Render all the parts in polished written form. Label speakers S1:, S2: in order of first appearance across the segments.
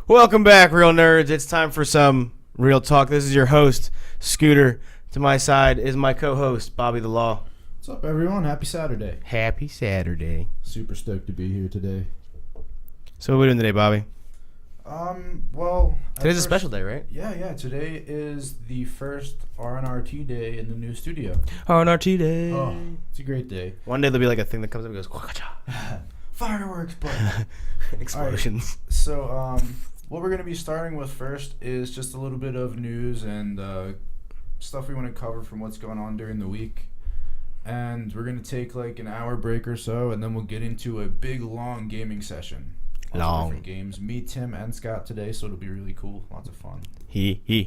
S1: Welcome back, real nerds. It's time for some real talk. This is your host, Scooter. To my side is my co-host, Bobby the Law.
S2: What's up, everyone? Happy Saturday.
S1: Happy Saturday.
S2: Super stoked to be here today.
S1: So what are we doing today, Bobby?
S2: Well...
S1: Today's a special day, right?
S2: Yeah. Today is the first RNRT day in the new studio.
S1: RNRT day.
S2: Oh, it's a great day.
S1: One day there'll be like a thing that comes up and goes, Quack-a-cha.
S2: Fireworks, but...
S1: Explosions.
S2: Right. So, what we're going to be starting with first is just a little bit of news and stuff we want to cover from what's going on during the week. And we're going to take like an hour break or so, and then we'll get into a big, long gaming session. Lots of different games. Me, Tim, and Scott today, so it'll be really cool. Lots of fun.
S1: Yeah.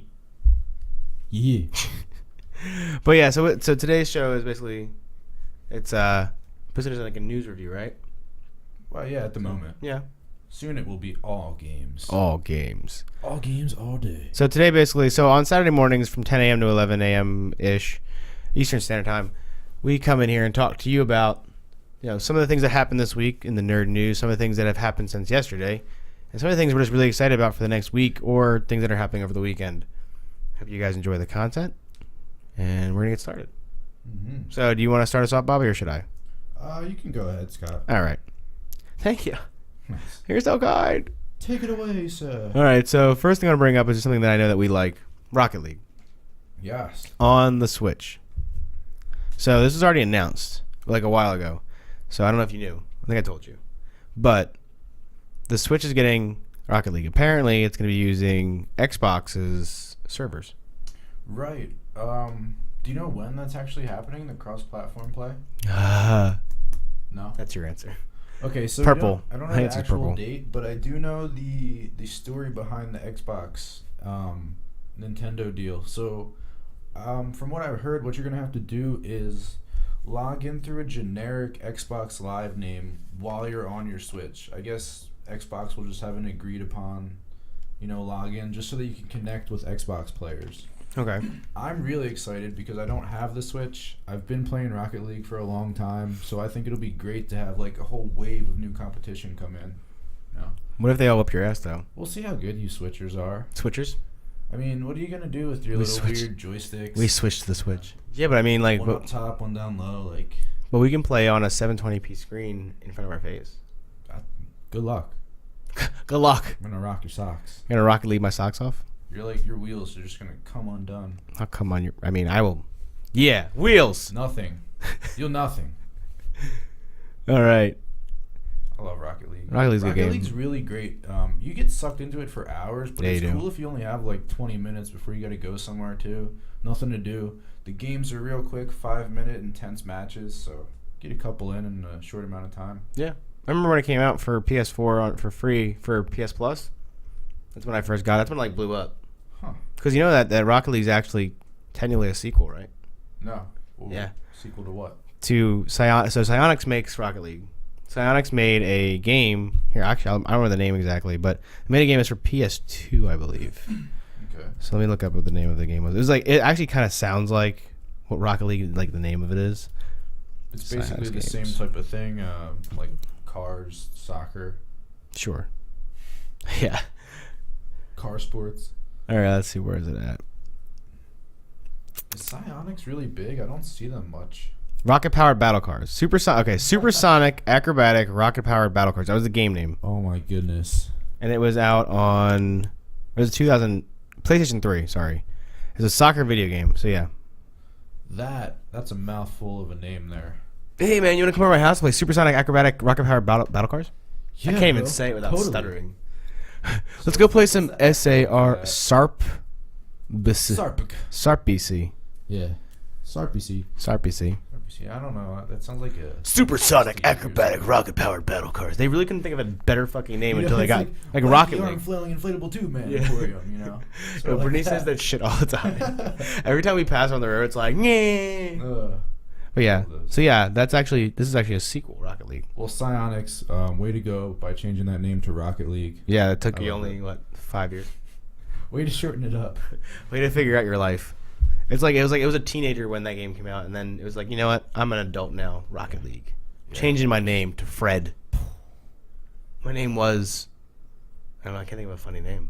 S2: But
S1: yeah, so today's show is basically, it's presented as like a news review, right?
S2: Well, yeah, at the moment.
S1: Yeah.
S2: Soon it will be all games.
S1: All games.
S2: All games, all day.
S1: So today basically, on Saturday mornings from 10 a.m. to 11 a.m.-ish, Eastern Standard Time, we come in here and talk to you about, some of the things that happened this week in the nerd news, some of the things that have happened since yesterday, and some of the things we're just really excited about for the next week or things that are happening over the weekend. Hope you guys enjoy the content, and we're going to get started.
S2: Mm-hmm.
S1: So do you want to start us off, Bobby, or should I?
S2: You can go ahead, Scott.
S1: All right. Thank you.
S2: Nice.
S1: You're so kind.
S2: Take it away, sir.
S1: All right, so first thing I want to bring up is just something that I know that we like, Rocket League.
S2: Yes.
S1: On the Switch. So this was already announced like a while ago. So I don't know if you knew. I think I told you. But the Switch is getting Rocket League. Apparently, it's going to be using Xbox's servers.
S2: Right. Do you know when that's actually happening, the cross-platform play? No?
S1: That's your answer.
S2: Okay, so
S1: purple.
S2: I don't know the actual date, but I do know the story behind the Xbox Nintendo deal. So from what I've heard, what you're going to have to do is log in through a generic Xbox Live name while you're on your Switch. I guess Xbox will just have an agreed upon, login just so that you can connect with Xbox players.
S1: Okay.
S2: I'm really excited because I don't have the Switch. I've been playing Rocket League for a long time, so I think it'll be great to have like a whole wave of new competition come in.
S1: What if they all whip your ass, though?
S2: We'll see how good you Switchers are.
S1: Switchers?
S2: I mean, what are you going to do with your little weird joysticks?
S1: We switched to the Switch. Yeah, but I mean, like...
S2: One up top, one down low, like...
S1: But we can play on a 720p screen in front of our face.
S2: Good luck.
S1: Good luck.
S2: I'm going to rock your socks.
S1: You're going to Rocket League my socks off?
S2: Your wheels are just going to come undone.
S1: I'll come on your... I mean, I will... Yeah, wheels!
S2: Nothing. You'll nothing.
S1: All right.
S2: I love Rocket League.
S1: Rocket League's a good game.
S2: Rocket League's really great. You get sucked into it for hours, but it's cool if you only have like 20 minutes before you got to go somewhere too. Nothing to do. The games are real quick, 5-minute intense matches, so get a couple in a short amount of time.
S1: Yeah. I remember when it came out for PS4 for free for PS Plus. That's when I first got it. That's when it like blew up.
S2: Huh.
S1: Because you know that Rocket League's actually technically a sequel, right?
S2: No. Well,
S1: yeah.
S2: Sequel to what?
S1: To So Psyonix makes Rocket League. Psyonix made a game. Here, actually, I don't remember the name exactly, but they made a game that's for PS2, I believe.
S2: Okay.
S1: So let me look up what the name of the game was. It was like, it actually kind of sounds like what Rocket League, like the name of it is.
S2: It's basically the same type of thing, like cars, soccer.
S1: Sure. Yeah.
S2: Car sports.
S1: All right, let's see. Where is it at?
S2: Is Psyonix really big? I don't see them much.
S1: Rocket-powered battle cars. Supersonic acrobatic rocket-powered battle cars. That was the game name.
S2: Oh my goodness.
S1: And it was out on... It was PlayStation 3, sorry. It's a soccer video game, so yeah.
S2: That's a mouthful of a name there.
S1: Hey, man, you want to come over to my house and play supersonic acrobatic rocket-powered battle cars?
S2: Yeah,
S1: I can't even say it without stuttering. Let's go play some SAR SARPC.
S2: Yeah. SARPC.
S1: SARPC.
S2: I don't know. That sounds like a...
S1: Supersonic acrobatic rocket-powered battle cars. They really couldn't think of a better fucking name until they got like Rocket League.
S2: Flailing inflatable tube, man. Aquarium,
S1: So Brittany says that shit all the time. Every time we pass on the road, it's like, yeah. But yeah, so yeah, this is actually a sequel, Rocket League.
S2: Well, Psyonix, way to go by changing that name to Rocket League.
S1: Yeah, it took you only 5 years.
S2: Way to shorten it up.
S1: Way to figure out your life. It was a teenager when that game came out, and then it was like, you know what? I'm an adult now. Rocket League. Yeah. Changing my name to Fred. My name was I don't know. I can't think of a funny name.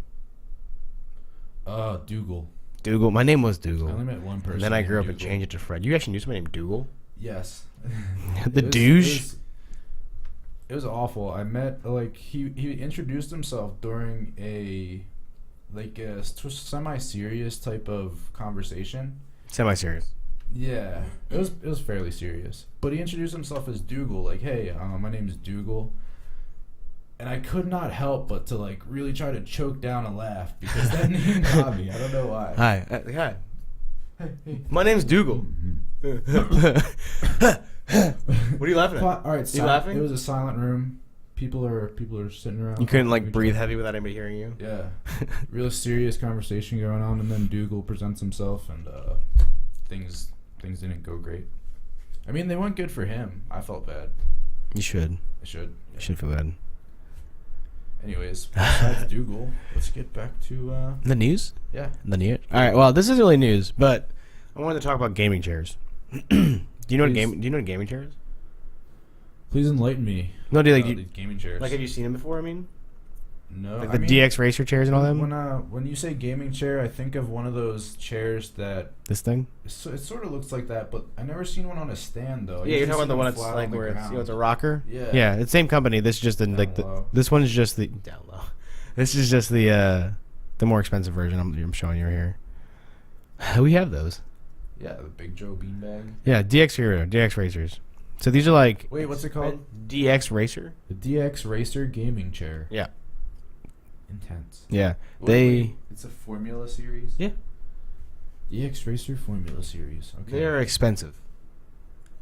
S2: Dougal.
S1: Dougal. My name was
S2: I only
S1: Dougal.
S2: met one person.
S1: And then I grew up
S2: named
S1: and changed it to Fred. You actually knew somebody named Dougal?
S2: Yes.
S1: The douche?
S2: It was awful. I met he introduced himself during a semi-serious type of conversation.
S1: Semi-serious.
S2: Yeah, it was fairly serious. But he introduced himself as Dougal, like, "Hey, my name is Dougal," and I could not help but to like really try to choke down a laugh because that name got me. I don't know why.
S1: Hi. Hi.
S2: Hey.
S1: My name's Dougal. What are you laughing at?
S2: All right,
S1: You laughing?
S2: It was a silent room. People are sitting around.
S1: You couldn't like breathe heavy without anybody hearing you?
S2: Yeah, real serious conversation going on, and then Dougal presents himself, and things didn't go great. I mean, they went good for him. I felt bad.
S1: You should.
S2: I should.
S1: You should feel bad.
S2: Anyways, besides Dougal, let's get back to
S1: The news?
S2: yeah.
S1: The news? All right. Well, this isn't really news, but I wanted to talk about gaming chairs. Do you know what a gaming chair is?
S2: Please enlighten me.
S1: No, do you
S2: about these gaming chairs?
S1: have you seen them before? I mean,
S2: No,
S1: like the DX Racer chairs and all them.
S2: When you say gaming chair, I think of one of those chairs that
S1: This thing.
S2: it sort of looks like that, but I never seen one on a stand though. I
S1: Yeah, you're
S2: usually
S1: talking about
S2: see
S1: the one
S2: them
S1: that's
S2: flat
S1: like
S2: on the
S1: where it's
S2: ground.
S1: it's a rocker.
S2: Yeah.
S1: Yeah, it's the same company. This is just the
S2: Down low.
S1: this one's just the down low. This is just the more expensive version I'm showing you here. We have those.
S2: Yeah, the Big Joe beanbag.
S1: Yeah, DX Racers. So these are like
S2: Wait, what's it called?
S1: DX Racer.
S2: The DX Racer gaming chair.
S1: Yeah.
S2: Intense.
S1: Yeah.
S2: It's a Formula series.
S1: Yeah.
S2: DX Racer Formula series. Okay.
S1: They're expensive.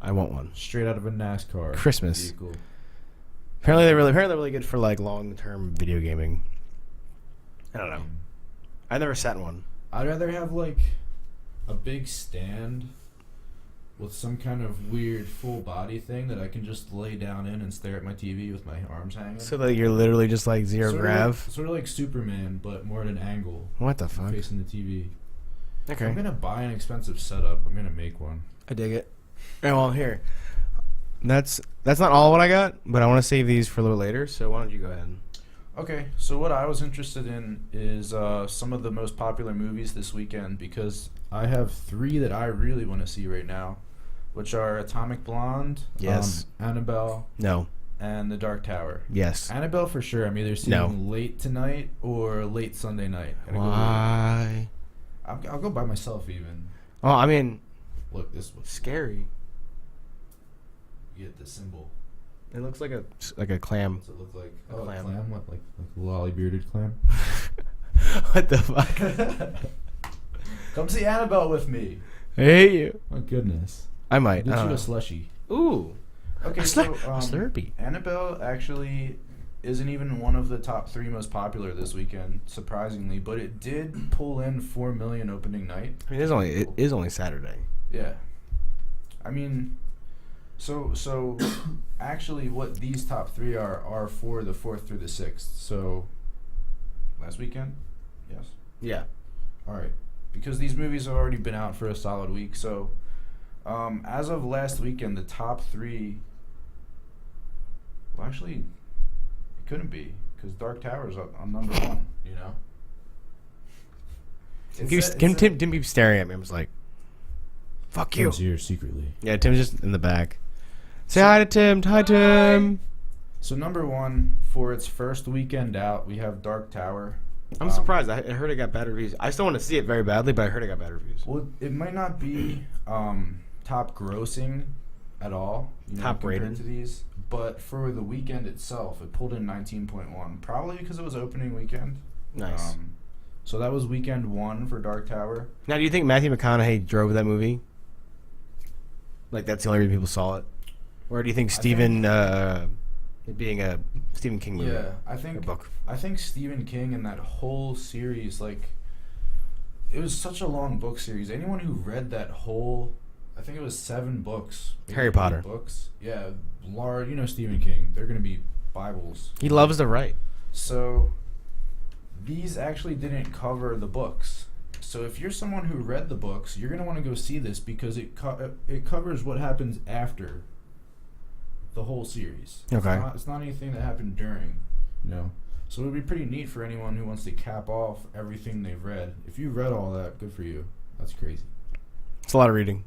S1: I want one.
S2: Straight out of a NASCAR
S1: Christmas.
S2: vehicle.
S1: Apparently they're really good for like long-term video gaming. I don't know. I never sat in one.
S2: I'd rather have like a big stand with some kind of weird full body thing that I can just lay down in and stare at my TV with my arms hanging.
S1: So that you're literally just like zero grav.
S2: Sort of like Superman, but more at an angle.
S1: What the fuck?
S2: Facing the TV. If I'm
S1: Okay.
S2: gonna buy an expensive setup, I'm gonna make one.
S1: I dig it. Oh, well, here. That's not all what I got, but I want to save these for a little later. So why don't you go ahead?
S2: Okay, so what I was interested in is some of the most popular movies this weekend because I have 3 that I really want to see right now, which are Atomic Blonde,
S1: Yes.
S2: Annabelle,
S1: No.
S2: and The Dark Tower.
S1: Yes.
S2: Annabelle for sure. I'm either seeing late tonight or late Sunday night. Gotta go
S1: Why?
S2: I'll go by myself even.
S1: Oh, I mean,
S2: Look, this was
S1: scary.
S2: you get the symbol.
S1: It looks like a clam.
S2: What's it look like?
S1: A
S2: Oh,
S1: clam.
S2: a clam? What, like a lolly bearded clam?
S1: What the fuck?
S2: Come see Annabelle with me.
S1: I hate you.
S2: My goodness.
S1: I might.
S2: Get
S1: I
S2: you
S1: don't
S2: a
S1: know.
S2: slushy.
S1: Ooh.
S2: Okay,
S1: A
S2: so
S1: Slurpee.
S2: Annabelle actually isn't even one of the top 3 most popular this weekend, surprisingly, but it did pull in 4 million opening night.
S1: I mean, it is only Saturday.
S2: Yeah. I mean, so actually what these top 3 are for the 4th through the 6th. So last weekend? Yes.
S1: Yeah.
S2: All right. Because these movies have already been out for a solid week, so as of last weekend, the top 3. Well, actually, it couldn't be because Dark Tower's on number 1. You know.
S1: Tim keeps staring at me. I was like, "Fuck you."
S2: Tim's here secretly.
S1: Yeah, Tim's just in the back. Say hi to Tim. Hi, Tim.
S2: So number 1 for its first weekend out, we have Dark Tower.
S1: I'm surprised. I heard it got bad reviews. I still want to see it very badly, but I heard it got bad reviews.
S2: Well, it might not be top grossing at all.
S1: Top
S2: compared
S1: rated.
S2: to these, but for the weekend itself, it pulled in 19.1. Probably because it was opening weekend.
S1: Nice.
S2: So that was weekend 1 for Dark Tower.
S1: Now, do you think Matthew McConaughey drove that movie? Like that's the only reason people saw it, or do you think Stephen, it being a Stephen King movie?
S2: Yeah,
S1: Or book.
S2: I think Stephen King and that whole series, like, it was such a long book series. Anyone who read that whole, I think it was 7 books. maybe
S1: Harry
S2: 8
S1: Potter.
S2: books. Yeah, large. You know Stephen King. They're gonna be Bibles.
S1: He loves to write.
S2: So these actually didn't cover the books. So if you're someone who read the books, you're gonna want to go see this because it covers what happens after the whole series.
S1: Okay.
S2: It's not anything that happened during. You know. So it would be pretty neat for anyone who wants to cap off everything they've read. If you read all that, good for you. That's crazy.
S1: It's a lot of reading.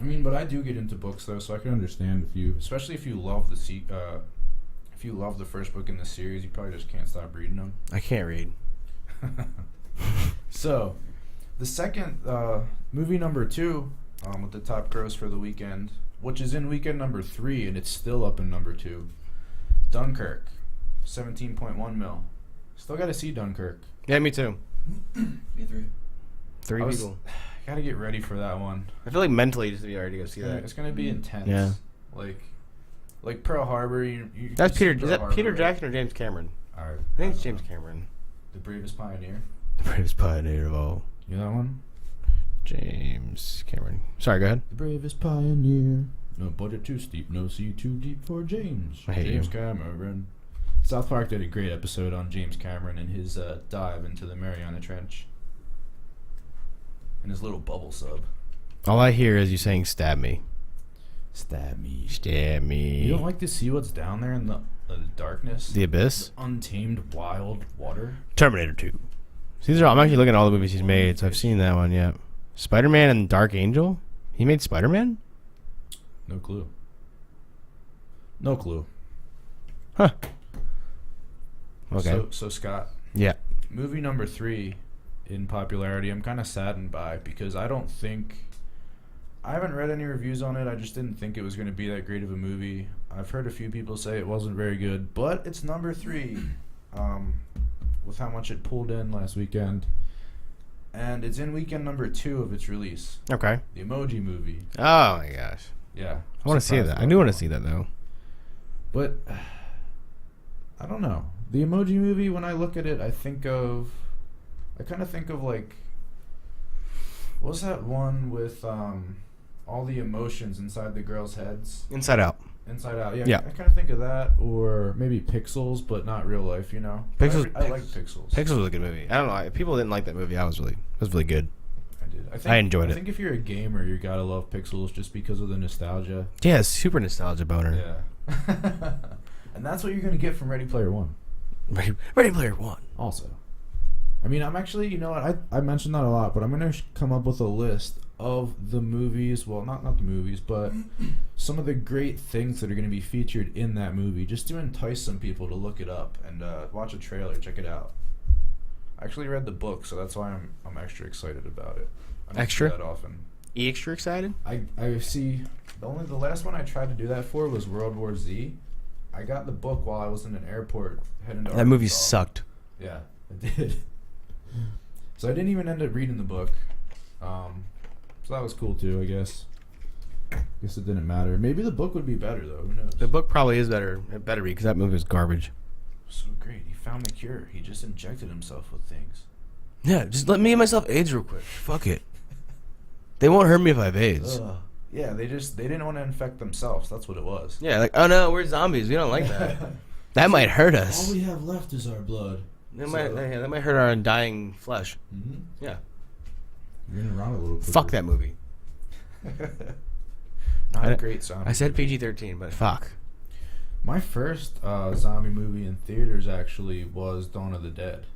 S2: I mean, but I do get into books though, so I can understand if you, especially if you love if you love the first book in the series, you probably just can't stop reading them.
S1: I can't read.
S2: So, the second movie number 2 with the top gross for the weekend, which is in weekend number 3, and it's still up in number 2. Dunkirk, 17.1 mil. Still got to see Dunkirk.
S1: Yeah, me too.
S2: Me three.
S1: Three people.
S2: Got to get ready for that one.
S1: I feel like mentally just to be ready to go see that.
S2: It's gonna be intense.
S1: Yeah.
S2: Like Pearl Harbor.
S1: That's Peter. Is that
S2: Harbor,
S1: Peter
S2: right?
S1: Jackson or James Cameron?
S2: All right.
S1: I think it's James Cameron.
S2: The bravest pioneer.
S1: The bravest pioneer of all.
S2: You know that one?
S1: James Cameron. Sorry, go ahead.
S2: The bravest pioneer. No budget too steep, no sea too deep for James.
S1: I hate
S2: James
S1: you.
S2: Cameron. South Park did a great episode on James Cameron and his dive into the Mariana Trench. And his little bubble sub.
S1: All I hear is you saying "stab me."
S2: Stab me.
S1: Stab me.
S2: You don't like to see what's down there in the darkness?
S1: The Abyss?
S2: The untamed wild water?
S1: Terminator 2. So I'm actually looking at all the movies he's made, so I've seen that one, yeah. Spider-Man and Dark Angel? He made Spider-Man?
S2: No clue. No clue.
S1: Huh. Okay.
S2: So Scott,
S1: Yeah.
S2: movie number 3 in popularity, I'm kind of saddened by, because I haven't read any reviews on it. I just didn't think it was going to be that great of a movie. I've heard a few people say it wasn't very good, but it's number 3 with how much it pulled in last weekend. And it's in weekend number 2 of its release.
S1: Okay.
S2: The Emoji Movie.
S1: Oh, my gosh.
S2: Yeah.
S1: I want to see that. I do want to see that, though.
S2: But I don't know. The Emoji Movie, when I look at it, I kind of think of like, what was that one with all the emotions inside the girls' heads?
S1: Inside Out.
S2: Inside Out, yeah.
S1: Yeah.
S2: I kind of think of that, or maybe Pixels, but not real life, you know?
S1: Pixels.
S2: I like Pixels.
S1: Pixels was a good movie. I don't know. If people didn't like that movie, it was really good.
S2: I did.
S1: I enjoyed it.
S2: I think if you're a gamer, you gotta love Pixels just because of the nostalgia.
S1: Yeah, it's super nostalgia boner.
S2: Yeah. And that's what you're gonna get from Ready Player One.
S1: Ready Player One.
S2: Also. I mean, I'm actually, you know what, I mentioned that a lot, but I'm going to come up with a list of the movies, well, not the movies, but some of the great things that are going to be featured in that movie, just to entice some people to look it up and watch a trailer, check it out. I actually read the book, so that's why I'm extra excited about it. I don't
S1: Extra?
S2: see that often.
S1: Extra excited?
S2: I see, the last one I tried to do that for was World War Z. I got the book while I was in an airport heading to
S1: That movie
S2: Arkansas.
S1: sucked.
S2: Yeah, it did. So I didn't even end up reading the book. So that was cool too, I guess. Guess it didn't matter. Maybe the book would be better though. Who knows?
S1: The book probably is better. It better be because that movie was garbage.
S2: So great. He found the cure. He just injected himself with things.
S1: Yeah, just let me get myself AIDS real quick. Fuck it. They won't hurt me if I have AIDS.
S2: Ugh. Yeah, they didn't want to infect themselves. That's what it was.
S1: Yeah, like, oh no, we're zombies. We don't like that. That might hurt us.
S2: All we have left is our blood.
S1: That might hurt our undying flesh.
S2: Mm-hmm.
S1: Yeah.
S2: You're gonna run a little quicker.
S1: Fuck that movie.
S2: Not a great zombie.
S1: I said PG-13, but fuck.
S2: My first zombie movie in theaters actually was Dawn of the Dead.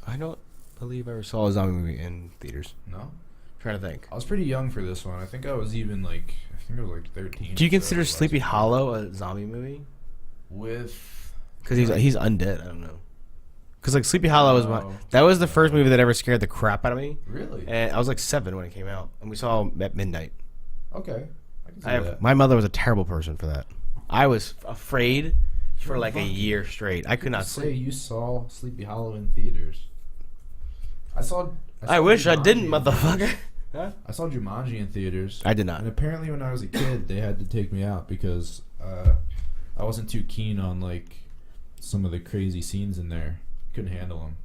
S1: I don't believe I ever saw a zombie movie in theaters.
S2: No?
S1: Trying to think.
S2: I was pretty young for this one. I think I was 13.
S1: Do you consider Sleepy Hollow a zombie movie?
S2: With...
S1: Because he's undead. I don't know. Because like Sleepy Hollow was the first movie that ever scared the crap out of me.
S2: Really?
S1: And I was like 7 when it came out, and we saw it at midnight.
S2: Okay. I can see that.
S1: My mother was a terrible person for that. I was afraid for like a year straight. I could not
S2: say
S1: sleep.
S2: you saw Sleepy Hollow in theaters.
S1: I wish I
S2: Jumanji
S1: didn't,
S2: in
S1: motherfucker.
S2: theaters.
S1: Huh?
S2: I saw Jumanji in theaters.
S1: I did not.
S2: And apparently when I was a kid, they had to take me out because I wasn't too keen on like some of the crazy scenes in there. Couldn't handle them.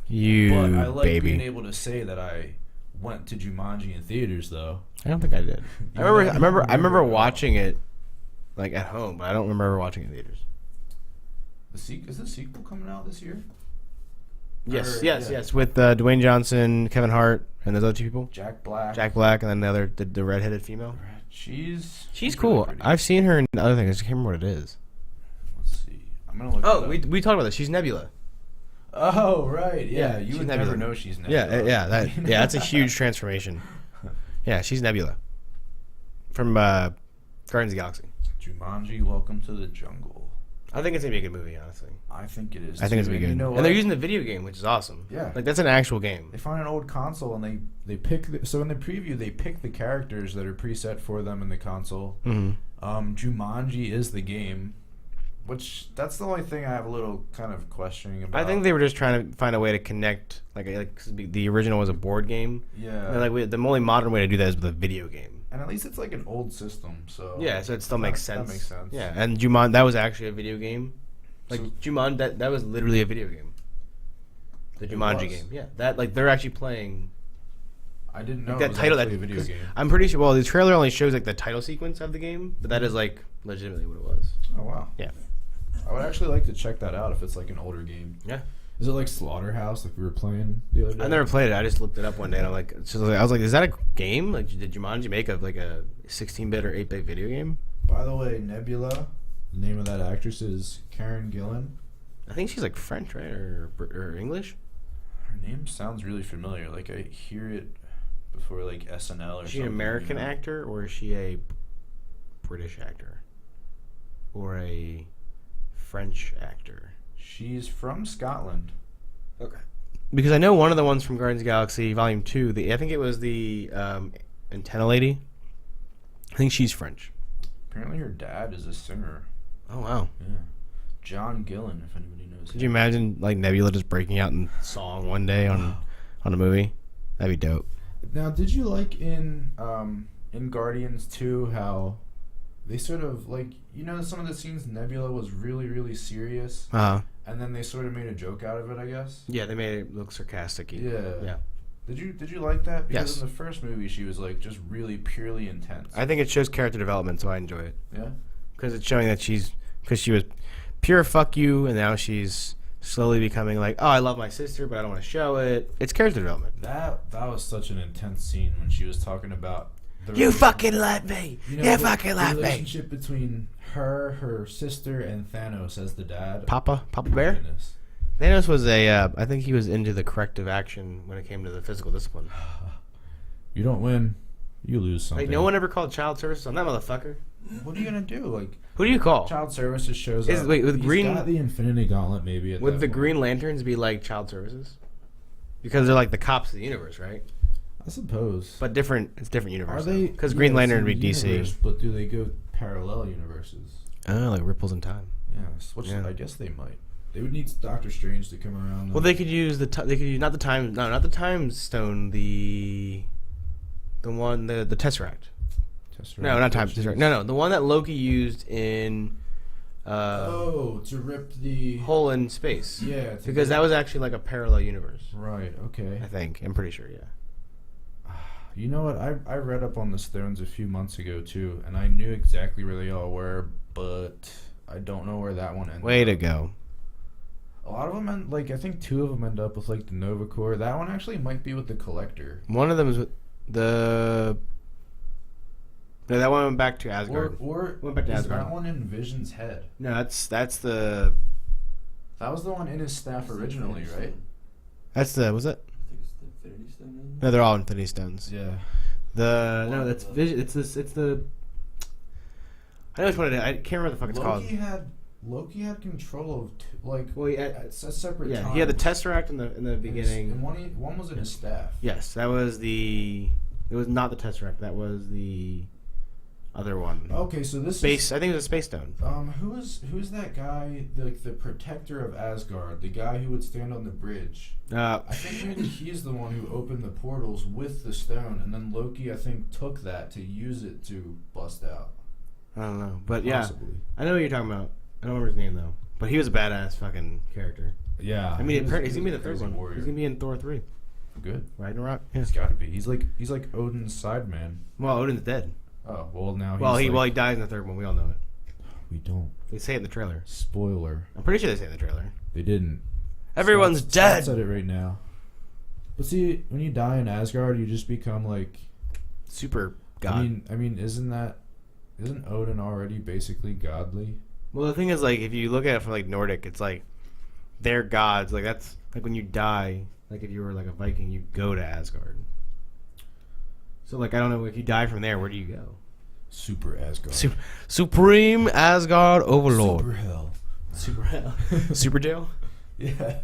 S2: But I like
S1: baby.
S2: being able to say that I went to Jumanji in theaters, though.
S1: I don't think I did. I remember watching it like at home, but I don't remember watching it in theaters.
S2: Is the sequel coming out this year?
S1: Yes. With Dwayne Johnson, Kevin Hart, and those other two people.
S2: Jack Black,
S1: and then the redheaded female.
S2: She's
S1: cool.
S2: really pretty.
S1: I've seen her in other things. I just can't remember what it is.
S2: Let's see. I'm gonna look.
S1: Oh,
S2: it up.
S1: we talked about this. She's Nebula.
S2: Oh right, yeah.
S1: Yeah,
S2: You
S1: she's
S2: would
S1: Nebula.
S2: never know she's Nebula.
S1: That's a huge transformation. Yeah, she's Nebula from Guardians of the Galaxy.
S2: Jumanji, Welcome to the Jungle.
S1: I think it's gonna be a good movie, honestly.
S2: I think it is.
S1: I think it's gonna be good.
S2: You know
S1: And they're using the video game, which is awesome.
S2: Yeah.
S1: Like that's an actual game.
S2: They find an old console and they pick. So in the preview, they pick the characters that are preset for them in the console.
S1: Mm-hmm.
S2: Jumanji is the game, which that's the only thing I have a little kind of questioning about.
S1: I think they were just trying to find a way to connect. Like 'cause the original was a board game.
S2: Yeah.
S1: And like the only modern way to do that is with a video game.
S2: And at least it's like an old system, so
S1: Yeah, so it still makes sense.
S2: That makes sense.
S1: Yeah, and Jumanji, that was actually a video game. Like
S2: So-
S1: Jumanji, that was literally a video game. The
S2: It
S1: Jumanji
S2: was?
S1: game. Yeah, that like they're actually playing.
S2: I didn't know
S1: Like
S2: it
S1: that
S2: was
S1: title,
S2: actually
S1: that
S2: a video
S1: 'cause
S2: game.
S1: I'm pretty sure. Well, the trailer only shows like the title sequence of the game, but that is like legitimately what it was.
S2: Oh wow.
S1: Yeah.
S2: I would actually like to check that out if it's like an older game.
S1: Yeah.
S2: Is it like Slaughterhouse like we were playing the other day?
S1: I never played it. I just looked it up one day, and I'm like, I was like, is that a game? Like, did Jumanji make a 16-bit or 8-bit video game?
S2: By the way, Nebula, the name of that actress is Karen Gillan.
S1: I think she's like French, right, or English.
S2: Her name sounds really familiar. Like I hear it before like SNL or
S1: Is she an
S2: something,
S1: American
S2: you know?
S1: actor, or is she a British actor, or a French actor?
S2: She's from Scotland.
S1: Okay. Because I know one of the ones from Guardians of the Galaxy Volume 2, I think it was the antenna lady. I think she's French.
S2: Apparently her dad is a singer.
S1: Oh, wow.
S2: Yeah. John Gillan, if anybody knows.
S1: Could you imagine like Nebula just breaking out in song one day on a movie? That'd be dope.
S2: Now, did you like in Guardians 2 how they sort of like, you know, some of the scenes Nebula was really, really serious,
S1: Uh-huh.
S2: and then they sort of made a joke out of it, I guess.
S1: Yeah, they made it look sarcastic.
S2: Yeah.
S1: Yeah.
S2: Did you like that? Because
S1: Yes.
S2: in the first movie she was like just really purely intense.
S1: I think it shows character development, so I enjoy it.
S2: Yeah.
S1: Because it's showing that she was pure fuck you, and now she's slowly becoming like, oh, I love my sister, but I don't want to show it. It's character development.
S2: That was such an intense scene when she was talking about
S1: You fucking love me. You fucking love
S2: the
S1: me.
S2: relationship between her sister, and Thanos as the dad.
S1: Papa Bear?
S2: Goodness.
S1: Thanos was I think he was into the corrective action when it came to the physical discipline.
S2: You don't win, you lose something.
S1: Like, no one ever called child services on that motherfucker.
S2: What are you gonna do? Like,
S1: Who do you call?
S2: child services shows
S1: Is-
S2: up.
S1: wait, with
S2: He's
S1: Green-
S2: got the Infinity Gauntlet maybe. At
S1: Would
S2: that
S1: the
S2: point.
S1: Green Lanterns be like child services? Because they're like the cops of the universe, right?
S2: I suppose.
S1: But different. It's different
S2: Are
S1: universe.
S2: they?
S1: Because Green Lantern would be
S2: it's in the universe,
S1: DC.
S2: but do they go parallel universes?
S1: Oh, like ripples in time.
S2: Yes. Which
S1: Yeah.
S2: I guess they might. They would need Doctor Strange to come around.
S1: Well, they could use they could use not the time stone, the one the Tesseract. No, not time Tesseract. No, the one that Loki used in
S2: to rip the
S1: Hole in Space.
S2: Yeah,
S1: Because that was actually like a parallel universe.
S2: right. Okay.
S1: I think. I'm pretty sure, yeah.
S2: You know what? I read up on the stones a few months ago too, and I knew exactly where they all were, but I don't know where that one ended.
S1: Way to
S2: up.
S1: go.
S2: A lot of them end, like I think 2 of them end up with like the Nova Corps. That one actually might be with the Collector.
S1: One of them is with the... No, that one went back to Asgard.
S2: Or
S1: Went back to
S2: is
S1: Asgard.
S2: that one in Vision's head?
S1: No, that's the...
S2: That was the one in his staff originally, right?
S1: That's the... Was it?
S3: I think it's the Infinity Stone. isn't it?
S1: No, they're all Infinity Stones.
S2: Yeah.
S1: No, that's Vision. It's the... I know which one it is. I can't remember what the fuck it's called.
S2: Loki had control of
S1: Well, yeah,
S2: it's a separate.
S1: yeah,
S2: time.
S1: he had the Tesseract in the
S2: And
S1: beginning.
S2: one was in his staff.
S1: Yes, that was the... It was not the Tesseract. That was the other one.
S2: Okay, so this
S1: Space. I think it was a Space Stone.
S2: who's that guy? The protector of Asgard, the guy who would stand on the bridge. I think maybe he's the one who opened the portals with the stone, and then Loki, I think, took that to use it to bust out.
S1: I don't know, but
S2: Possibly.
S1: yeah, I know what you're talking about. I don't remember his name though, but he was a badass fucking character.
S2: Yeah.
S1: I mean,
S2: he was
S1: he's gonna be the
S2: crazy
S1: third one.
S2: warrior.
S1: He's gonna be in Thor 3.
S2: Good.
S1: Ragnarok. Yeah.
S2: He's got to be. He's like Odin's side man.
S1: Well, Odin's dead.
S2: Oh well, now.
S1: He dies in the third one. We all know it.
S2: We don't.
S1: They say it in the trailer.
S2: Spoiler.
S1: I'm pretty sure they say it in the trailer.
S2: They didn't.
S1: Everyone's
S2: Scott
S1: dead.
S2: said it right now. But see, when you die in Asgard, you just become like.
S1: Super god.
S2: I mean, isn't Odin already basically godly?
S1: Well, the thing is, like, if you look at it from like Nordic, it's like they're gods. Like that's like when you die. Like if you were like a Viking, you go to Asgard. So like I don't know if you die from there, where do you go?
S2: Super Asgard.
S1: Supreme Asgard Overlord.
S2: Super Hell.
S1: Super Hell. Superjail.
S2: Yeah.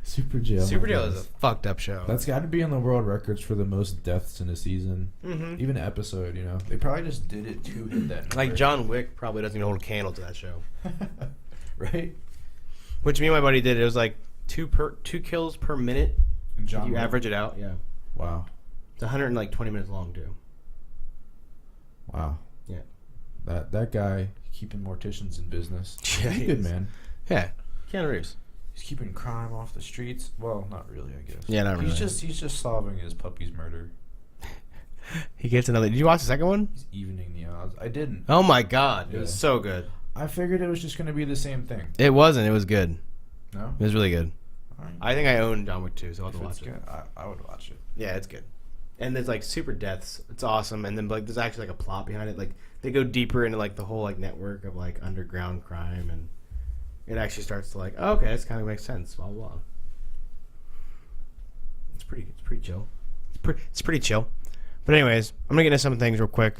S2: Superjail.
S1: Superjail is a fucked up show.
S2: That's got to be in the world records for the most deaths in a season.
S1: Mm-hmm.
S2: Even an episode, you know. They probably just did it to hit that number.
S1: Like John Wick probably doesn't even hold a candle to that show.
S2: Right?
S1: Which me and my buddy did. It was like two kills per minute.
S2: And John
S1: If you
S2: Wick.
S1: average it out, yeah.
S2: Wow.
S1: It's 120 minutes long too.
S2: Wow.
S1: Yeah.
S2: That guy keeping morticians in business.
S1: Yeah,
S2: He's
S1: he
S2: good,
S1: is.
S2: man.
S1: Yeah. Keanu Reeves.
S2: He's keeping crime off the streets. Well, not really, I guess.
S1: Yeah, not really.
S2: He's just solving his puppy's murder.
S1: He gets another. Did you watch the second one?
S2: He's evening the odds. I didn't.
S1: Oh my god, it was
S2: Yeah.
S1: so good.
S2: I figured it was just gonna be the same thing.
S1: It wasn't. It was good.
S2: No.
S1: It was really good.
S2: All right.
S1: I think I own John Wick 2, so I'll have
S2: If
S1: to
S2: it's
S1: watch it.
S2: good, I would watch it.
S1: Yeah, it's good. And there's like super deaths. It's awesome. And then like there's actually like a plot behind it. Like they go deeper into like the whole like network of like underground crime, and it actually starts to like, oh, okay, this kind of makes sense. Blah blah. It's pretty chill. It's pretty chill. But anyways, I'm gonna get into some things real quick.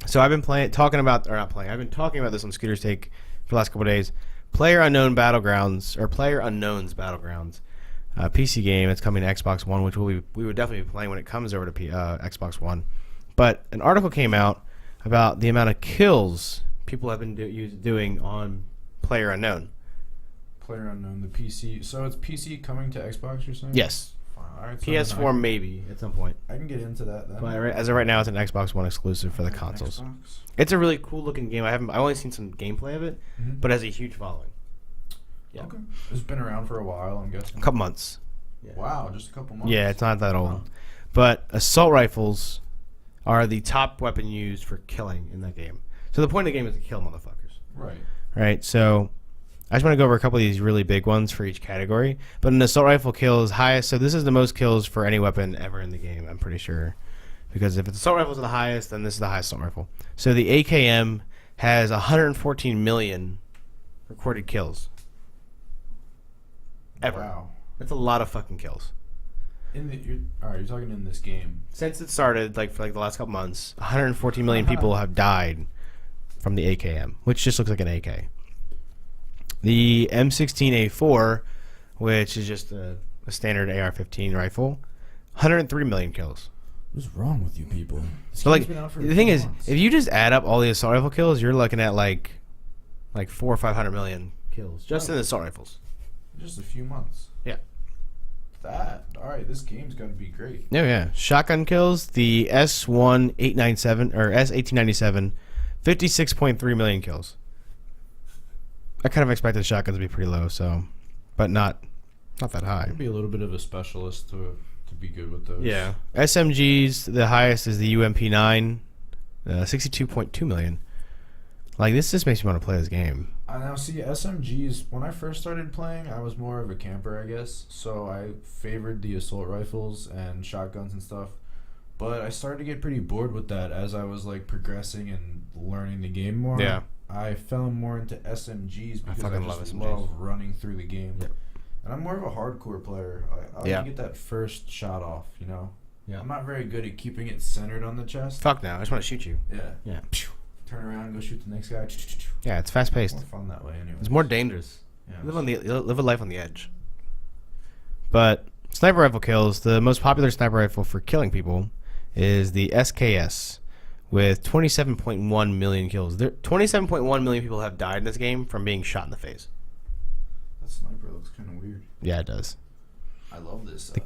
S1: So I've been talking about this on Scooter's Take for the last couple of days. PlayerUnknown's Battlegrounds, PC game. It's coming to Xbox One, which we would definitely be playing when it comes over to Xbox One. But an article came out about the amount of kills people have been doing on PlayerUnknown.
S2: PlayerUnknown, the PC. So it's PC coming to Xbox, you're saying?
S1: Yes.
S2: Fine. All right, so
S1: PS4
S2: then
S1: maybe at some point.
S2: I can get into that then.
S1: But as of right now, it's an Xbox One exclusive for the consoles.
S2: Xbox.
S1: It's a really cool looking game. I've only seen some gameplay of it,
S2: Mhm.
S1: but it has a huge following. Yeah.
S2: Okay. It's been around for a while, I'm guessing.
S1: A couple months. Yeah.
S2: Wow, just a couple months.
S1: Yeah, it's not that old.
S2: Huh.
S1: But assault rifles are the top weapon used for killing in that game. So the point of the game is to kill motherfuckers.
S2: Right.
S1: Right? So I just want to go over a couple of these really big ones for each category. But an assault rifle kill is highest. So this is the most kills for any weapon ever in the game, I'm pretty sure. Because if the assault rifles are the highest, then this is the highest assault rifle. So the AKM has 114 million recorded kills. Ever.
S2: Wow.
S1: That's a lot of fucking kills.
S2: All right, you're talking in this game.
S1: Since it started, like for like the last couple months, 114 million people have died from the AKM, which just looks like an AK. The M16A4, which is just a standard AR-15 rifle, 103 million kills.
S2: What's wrong with you people?
S1: So like the thing is, if you just add up all the assault rifle kills, you're looking at like 400 or 500 million kills just in the assault rifles.
S2: Just a few months.
S1: Yeah.
S2: All right, this game's got to be great.
S1: Yeah. Shotgun kills, the S1897 or S1897, 56.3 million kills. I kind of expected shotguns to be pretty low, but not that high.
S2: I'd be a little bit of a specialist to be good with those.
S1: Yeah. SMGs, the highest is the UMP9, 62.2 million. Like, this just makes me want to play this game.
S2: I now see SMGs. When I first started playing, I was more of a camper, I guess. So I favored the assault rifles and shotguns and stuff. But I started to get pretty bored with that as I was like progressing and learning the game more.
S1: Yeah.
S2: I fell more into SMGs because I
S1: fucking
S2: just
S1: love SMGs.
S2: love running through the game.
S1: Yep.
S2: And I'm more of a hardcore player. I like
S1: Yeah.
S2: to get that first shot off, you know?
S1: Yeah.
S2: I'm not very good at keeping it centered on the chest.
S1: Fuck no, I just want to shoot you.
S2: Yeah.
S1: Yeah.
S2: Turn around, go shoot the next guy.
S1: Yeah, it's fast paced.
S2: More fun that way, anyway.
S1: It's more dangerous.
S2: Yeah.
S1: Live a life on the edge. But sniper rifle kills, the most popular sniper rifle for killing people is the SKS with 27.1 million kills. 27.1 million people have died in this game from being shot in the face.
S2: That sniper looks kind of weird.
S1: Yeah, it does.
S2: I love this.
S1: The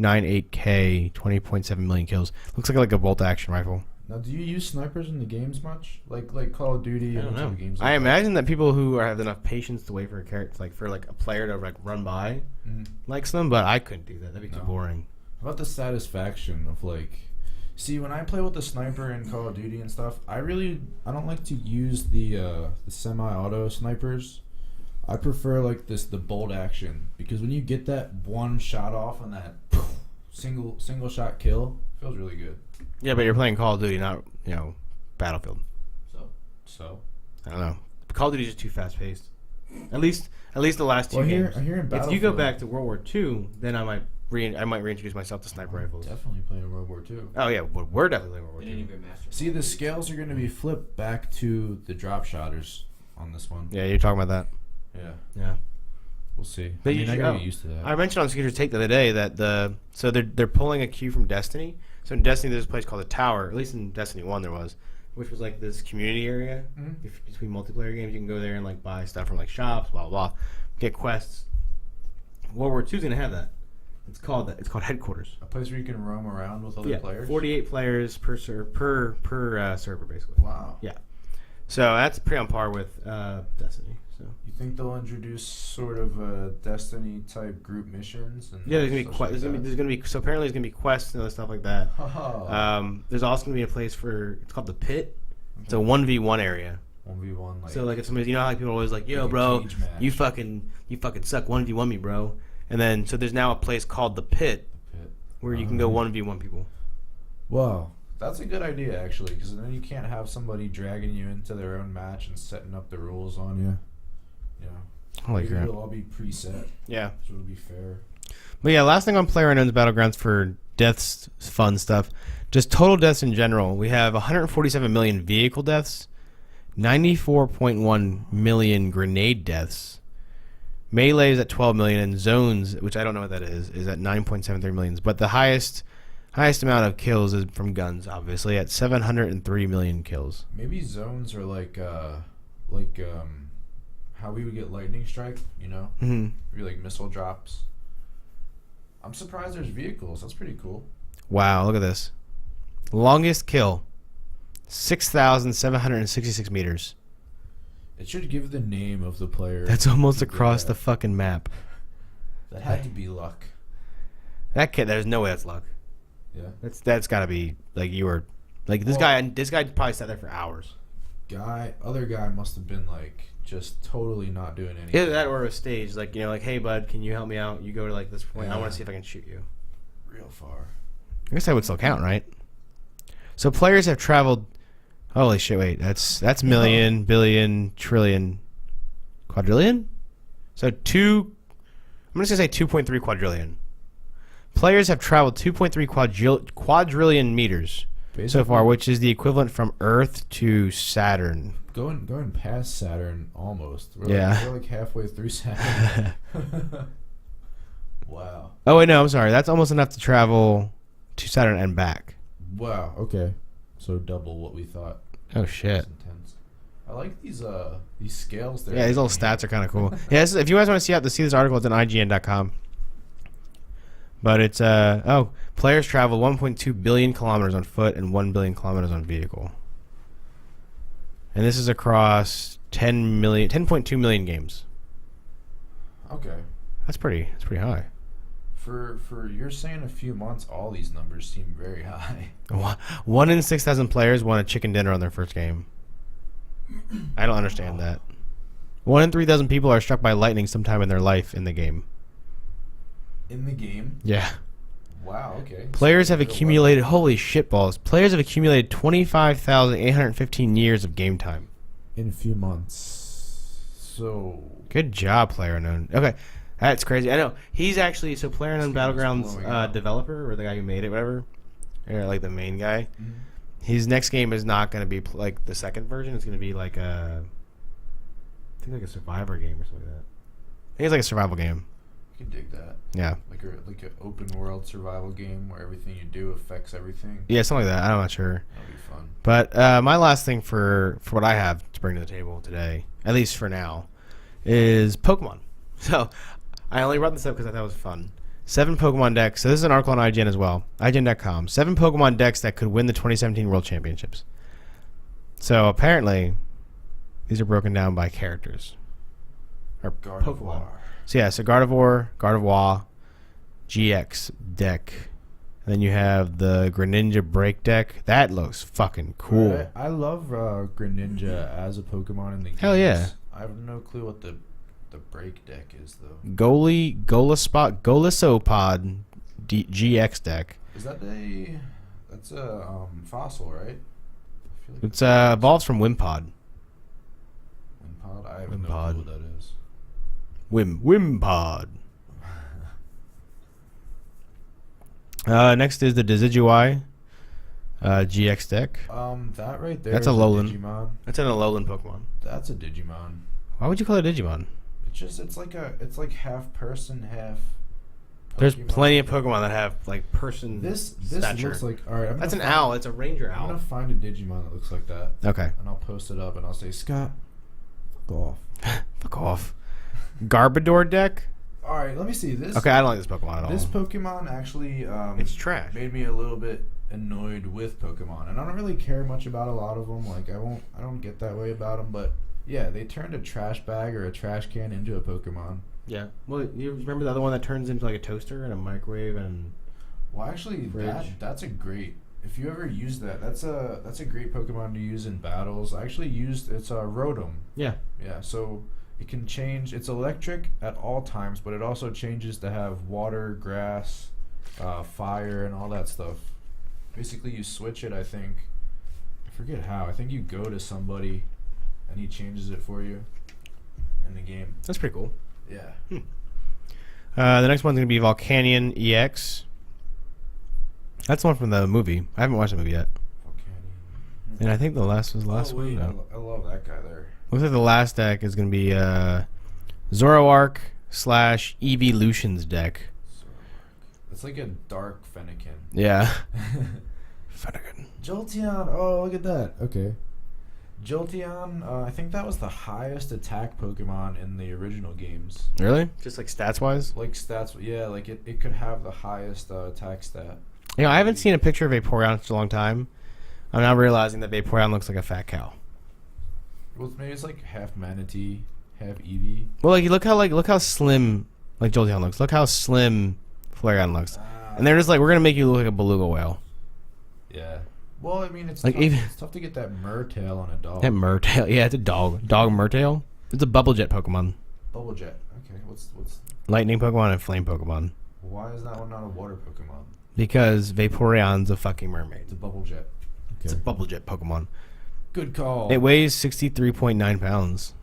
S1: KAR-98K, 20.7 million kills. Looks like a bolt action rifle.
S2: Now, do you use snipers in the games much? Like Call of Duty
S1: I
S2: and
S1: don't know.
S2: games like
S1: I
S2: that?
S1: imagine that people who have enough patience to wait for a character, for a player to run by,
S2: Mhm.
S1: likes them, but I couldn't do that. That'd be too
S2: No.
S1: boring.
S2: How about the satisfaction of see, when I play with the sniper in Call of Duty and stuff, I don't like to use the semi-auto snipers. I prefer the bolt action, because when you get that one shot off on that single shot kill, it feels really good.
S1: Yeah, but you're playing Call of Duty, not Battlefield.
S2: So.
S1: I don't know. Call of Duty is just too fast paced. At least the last two
S2: Well,
S1: games.
S2: here in
S1: If you go
S2: Battlefield-
S1: back to World War II, then I might reintroduce myself to sniper rifles.
S2: Definitely playing World War II.
S1: Oh yeah, we're definitely World War
S3: They didn't
S1: II.
S3: even master.
S2: See, the scales are going to be flipped back to the drop shotters on this one.
S1: Yeah, you're talking about that.
S2: Yeah.
S1: Yeah.
S2: We'll see.
S1: But
S2: I mean,
S1: you-
S2: I gotta
S1: oh,
S2: get used to that.
S1: I mentioned on Scooter's Take the other day that they're pulling a cue from Destiny. So in Destiny, there's a place called the Tower. At least in Destiny 1 there was, which was like this community area between multiplayer games. You can go there and like buy stuff from like shops, blah blah, blah, get quests. World War II's gonna have that. It's called headquarters.
S2: A place where you can roam around with other players?
S1: 48 players per server basically.
S2: Wow.
S1: Yeah. So that's pretty on par with Destiny. So
S2: You think they'll introduce sort of Destiny type group missions? And
S1: yeah, there's gonna be
S2: stuff like that?
S1: so apparently there's gonna be quests and other stuff like that.
S2: Oh.
S1: There's also gonna be a place for it's called the Pit. It's a 1v1 area.
S2: 1v1 like.
S1: So like if somebody, you know how like people are always like, yo,
S2: like a
S1: bro,
S2: cage match.
S1: you fucking suck 1v1 me, bro. And then so there's now a place called the Pit
S2: Pit.
S1: where you can go 1v1 people.
S2: Wow. That's a good idea, actually, because then you can't have somebody dragging you into their own match and setting up the rules on you. You know,
S1: Holy crap.
S2: it'll all be preset,
S1: Yeah.
S2: so it'll be fair.
S1: But yeah, last thing on PlayerUnknown's Battlegrounds for deaths, fun stuff. Just total deaths in general. We have 147 million vehicle deaths, 94.1 million grenade deaths. Melee is at 12 million, and zones, which I don't know what that is at 9.73 million. But the highest amount of kills is from guns, obviously, at 703 million kills.
S2: Maybe zones are like how we would get lightning strike, you know?
S1: Mm-hmm.
S2: Maybe like missile drops. I'm surprised there's vehicles. That's pretty cool.
S1: Wow, look at this. Longest kill, 6,766 meters.
S2: It should give the name of the player.
S1: That's almost
S2: who did
S1: across
S2: that.
S1: the fucking map.
S2: That had to be luck.
S1: That kid, there's no way that's luck.
S2: Yeah.
S1: That's got to be like you were, like this
S2: Well-
S1: guy. This guy probably sat there for hours.
S2: Other guy must have been like just totally not doing anything.
S1: Either that or a stage, like, you know, like, hey bud, can you help me out? You go to like this point. I want
S2: Yeah.
S1: to see if I can shoot you.
S2: Real far.
S1: I guess that would still count, right? So players have traveled. Holy shit! Wait, that's million, billion, trillion, quadrillion. So I'm just gonna say 2.3 quadrillion. Players have traveled 2.3 quadrillion meters so far, which is the equivalent from Earth to Saturn.
S2: Going past Saturn almost.
S1: Yeah.
S2: We're like halfway through Saturn. Wow.
S1: Oh wait, no, I'm sorry. That's almost enough to travel to Saturn and back.
S2: Wow. Okay. So double what we thought.
S1: Oh shit.
S2: That's intense. I like these scales there.
S1: Yeah, these little stats are kind of cool. Yeah, if you guys want to see this article, it's on IGN.com. But it's players travel 1.2 billion kilometers on foot and 1 billion kilometers on vehicle. And this is across 10.2 million games.
S2: Okay.
S1: That's pretty high.
S2: For you're saying a few months, all these numbers seem very high.
S1: 1 in 6,000 players won a chicken dinner on their first game. I don't understand that. 1 in 3,000 people are struck by lightning sometime in their life in the game.
S2: In the game?
S1: Yeah.
S2: Wow, okay.
S1: Players have
S2: So what-
S1: accumulated, holy shitballs, players have accumulated 25,815 years of game time.
S2: in a few months. So
S1: Good job, PlayerUnknown. Okay, that's crazy. I know. He's actually, so PlayerUnknown
S2: This game is blowing
S1: Battlegrounds
S2: up.
S1: developer, or the guy who made it, whatever, or like the main guy,
S2: Mhm.
S1: his next game is not going to be like the second version. It's going to be like I think like a survivor game or something like that. I think it's like a survival game.
S2: You can dig that.
S1: Yeah.
S2: Like an open world survival game where everything you do affects everything.
S1: Yeah, something like that. I'm not sure.
S2: That'll be fun.
S1: But my last thing for what I have to bring to the table today, at least for now, is Pokemon. So I only brought this up because I thought it was fun. 7 Pokemon decks. So this is an article on IGN as well. IGN.com. 7 Pokemon decks that could win the 2017 World Championships. So apparently, these are broken down by characters. Or Pokemon.
S2: Gardevoir.
S1: So yeah, so Gardevoir, GX deck. And then you have the Greninja Break deck. That looks fucking cool.
S2: I love Greninja as a Pokemon in the game.
S1: Hell yeah.
S2: I have no clue what the break deck is though.
S1: Golisopod GX deck.
S2: Is that that's a fossil, right? I feel like
S1: It's evolves from Wimpod.
S2: Wimpod? I have no
S1: Wimpod.
S2: clue what that is.
S1: Wimpod. Next is the Decidueye GX deck.
S2: That right there.
S1: That's
S2: is
S1: a Alolan.
S2: Digimon.
S1: That's an Alolan Pokemon.
S2: That's a Digimon.
S1: Why would you call it Digimon?
S2: It's like half person, half.
S1: There's
S2: Pokemon.
S1: plenty of Pokemon that have like person
S2: This
S1: stature.
S2: looks like all right.
S1: That's an owl. It's a ranger
S2: I'm gonna
S1: owl.
S2: find a Digimon that looks like that,
S1: Okay.
S2: and I'll post it up, and I'll say, Scott, fuck off.
S1: Fuck off. Garbodor deck.
S2: All right, let me see this.
S1: Okay, I don't like this Pokemon at all.
S2: This Pokemon actually
S1: It's trash.
S2: made me a little bit annoyed with Pokemon, and I don't really care much about a lot of them. Like I don't get that way about them, but yeah, they turned a trash bag or a trash can into a Pokemon.
S1: Yeah. Well, you remember the other one that turns into like a toaster and a microwave and
S2: Well, actually,
S1: Fridge.
S2: that's a great. If you ever use that, that's a great Pokemon to use in battles. I actually used it's a Rotom.
S1: yeah.
S2: Yeah, so it can change. It's electric at all times, but it also changes to have water, grass, fire, and all that stuff. Basically, you switch it. I think. I forget how. I think you go to somebody, and he changes it for you in the game.
S1: That's pretty cool.
S2: Yeah.
S1: The next one's gonna be Volcanion EX. That's the one from the movie. I haven't watched the movie yet.
S2: Volcanion.
S1: And I think the last was the last one.
S2: wait,
S1: No.
S2: I love that guy there.
S1: Looks like the last deck is gonna be Zoroark / Evolutions deck.
S2: It's like a dark Fennekin.
S1: Yeah. Finnegan.
S2: Jolteon. Oh, look at that. Okay. Jolteon, I think that was the highest attack Pokemon in the original games.
S1: Really? Just like stats wise?
S2: Like stats, yeah, like it could have the highest attack stat.
S1: You know, I haven't seen a picture of Vaporeon in such a long time. I'm now realizing that Vaporeon looks like a fat cow.
S2: Well, maybe it's like half manatee, half Eevee.
S1: Well, like look how slim like Jolteon looks. Look how slim Flareon looks. And they're just like, we're gonna make you look like a beluga whale.
S2: Yeah. Well, I mean, it's
S1: Like
S2: tough,
S1: even-
S2: it's tough to get that Murtail on a dog.
S1: That Murtail, yeah, it's a dog. Dog Murtail. It's a bubble jet Pokemon.
S2: Bubble Jet. Okay, what's
S1: Lightning Pokemon and Flame Pokemon.
S2: why is that one not a water Pokemon?
S1: Because Vaporeon's a fucking mermaid.
S2: It's a Bubble Jet.
S1: It's a bubble jet Pokemon.
S2: Good call.
S1: It weighs 63.9 pounds.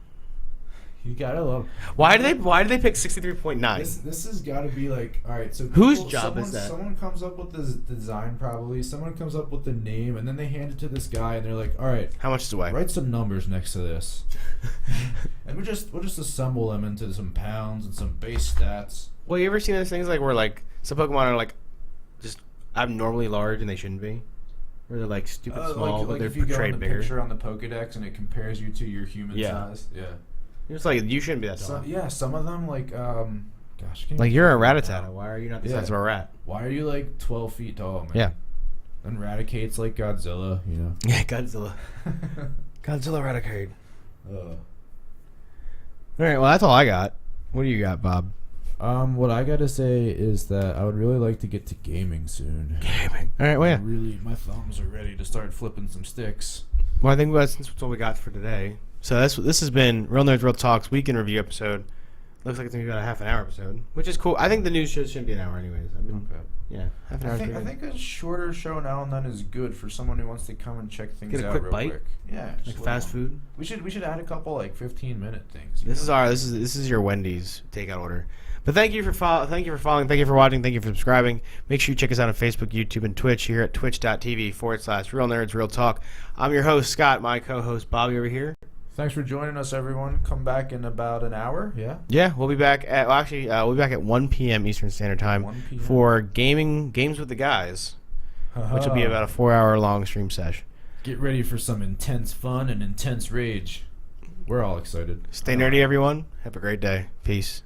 S2: You gotta love.
S1: Why do they pick 63.9?
S2: This has got to be like, all right. So
S1: Whose job is that?
S2: Someone comes up with the design, probably. Someone comes up with the name, and then they hand it to this guy, and they're like, all right,
S1: How much does it weigh?
S2: write some numbers next to this, and we'll just assemble them into some pounds and some base stats.
S1: Well, you ever seen those things like where like some Pokemon are like just abnormally large and they shouldn't be? Where they're like stupid small, but they're
S2: if you go on
S1: portrayed
S2: the
S1: bigger.
S2: picture on the Pokedex and it compares you to your human
S1: Yeah.
S2: size. Yeah.
S1: It's like you shouldn't be that tall.
S2: Yeah. Some of them like gosh.
S1: Like you're a Rattata. Why are you not the
S2: Yeah.
S1: size of a rat?
S2: Why are you like 12 feet tall, man?
S1: Yeah.
S2: And Raticate's like Godzilla, you know.
S1: Yeah, Godzilla. Godzilla Raticate.
S2: uh.
S1: All right, well that's all I got. What do you got, Bob?
S2: What I gotta say is that I would really like to get to gaming soon.
S1: Gaming. All right, well yeah.
S2: Really, my thumbs are ready to start flipping some sticks.
S1: Well, I think that's what we got for today. So this has been Real Nerds Real Talks weekend review episode. Looks like it's gonna be about a half an hour episode, which is cool. I think the news show shouldn't be an hour anyways. Yeah, half an hour.
S2: I think a shorter show now and then is good for someone who wants to come and check things
S1: Get a
S2: out
S1: quick
S2: real
S1: bite?
S2: quick. Yeah,
S1: like
S2: just a
S1: fast
S2: little.
S1: food.
S2: We should add a couple like 15-minute things.
S1: This is your Wendy's takeout order. But thank you for following, thank you for watching, thank you for subscribing. Make sure you check us out on Facebook, YouTube, and Twitch here at twitch.tv/Real Nerds Real Talk. I'm your host Scott, my co-host Bobby over here.
S2: Thanks for joining us, everyone. Come back in about an hour. Yeah.
S1: Yeah, we'll be back at we'll be back at 1 p.m. Eastern Standard Time
S2: 1 p.m.
S1: for games with the guys, which will be about a 4-hour long stream sesh.
S2: Get ready for some intense fun and intense rage. We're all excited.
S1: Stay nerdy, everyone. Have a great day. Peace.